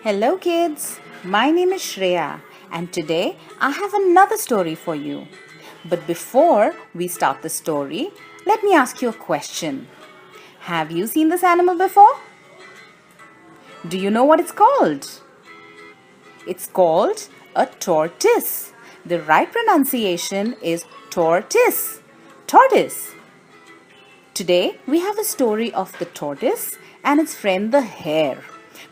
Hello kids, my name is Shreya and today I have another story for you. But before we start the story, let me ask you a question. Have you seen this animal before? Do you know what it's called? It's called a tortoise. The right pronunciation is tortoise. Tortoise. Today we have a story of the tortoise and its friend the hare.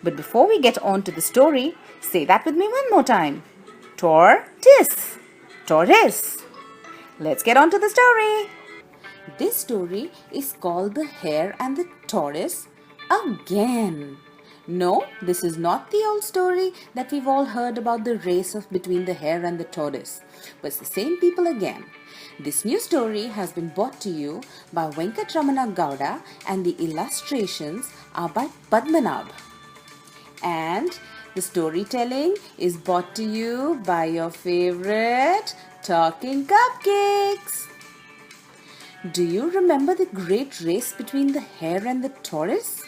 But before we get on to the story, say that with me one more time. Tortoise. Tortoise. Let's get on to the story. This story is called The Hare and the Tortoise again. No, this is not the old story that we've all heard about the race between the hare and the tortoise, but it's the same people again. This new story has been brought to you by Venkatramana Gowda and the illustrations are by Padmanabh. And the storytelling is brought to you by your favorite Talking Cupcakes. Do you remember the great race between the hare and the tortoise?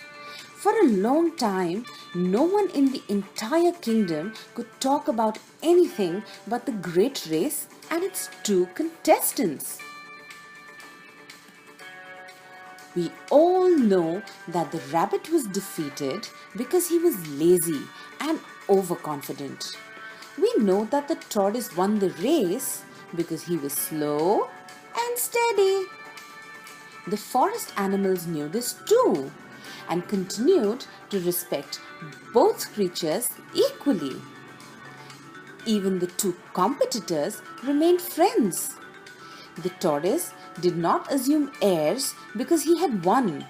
For a long time, no one in the entire kingdom could talk about anything but the great race and its two contestants. We all know that the rabbit was defeated because he was lazy and overconfident. We know that the tortoise won the race because he was slow and steady. The forest animals knew this too and continued to respect both creatures equally. Even the two competitors remained friends. The tortoise did not assume airs because he had won,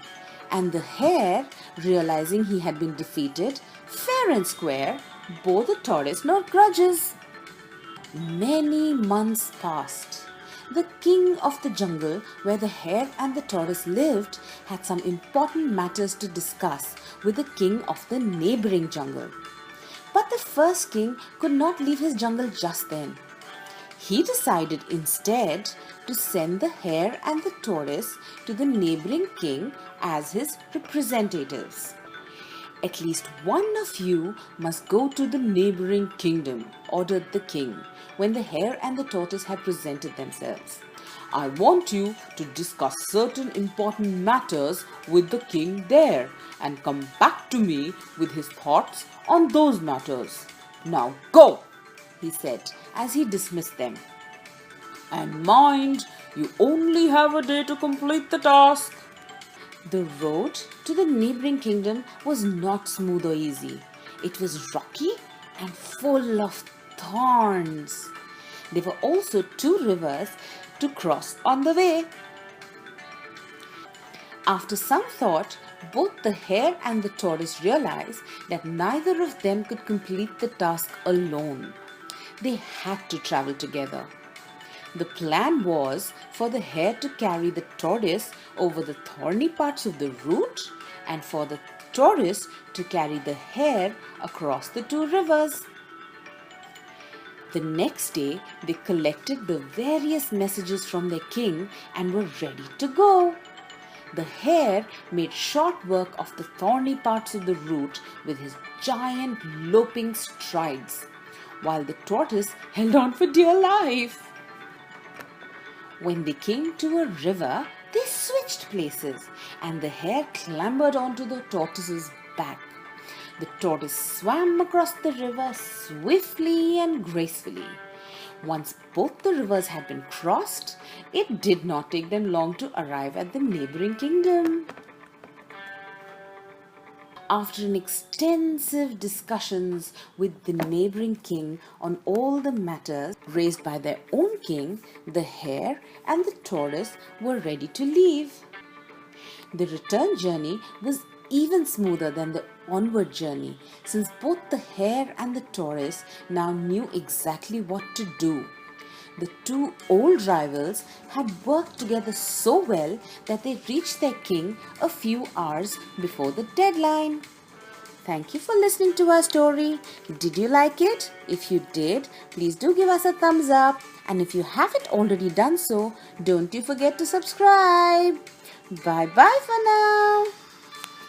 and the hare, realizing he had been defeated fair and square, bore the tortoise no grudges. Many months passed. The king of the jungle where the hare and the tortoise lived had some important matters to discuss with the king of the neighboring jungle. But the first king could not leave his jungle just then. He decided instead to send the hare and the tortoise to the neighboring king as his representatives. At least one of you must go to the neighboring kingdom, ordered the king, when the hare and the tortoise had presented themselves. I want you to discuss certain important matters with the king there and come back to me with his thoughts on those matters. Now go, he said as he dismissed them. And mind, you only have a day to complete the task. The road to the neighboring kingdom was not smooth or easy. It was rocky and full of thorns. There were also two rivers to cross on the way. After some thought, both the hare and the tortoise realized that neither of them could complete the task alone. They had to travel together. The plan was for the hare to carry the tortoise over the thorny parts of the route and for the tortoise to carry the hare across the two rivers. The next day, they collected the various messages from their king and were ready to go. The hare made short work of the thorny parts of the route with his giant loping strides, while the tortoise held on for dear life. When they came to a river, they switched places and the hare clambered onto the tortoise's back. The tortoise swam across the river swiftly and gracefully. Once both the rivers had been crossed, it did not take them long to arrive at the neighboring kingdom. After an extensive discussions with the neighboring king on all the matters raised by their own king, the hare and the tortoise were ready to leave. The return journey was even smoother than the onward journey, since both the hare and the tortoise now knew exactly what to do. The two old rivals had worked together so well that they reached their king a few hours before the deadline. Thank you for listening to our story. Did you like it? If you did, please do give us a thumbs up. And if you haven't already done so, don't you forget to subscribe. Bye bye for now.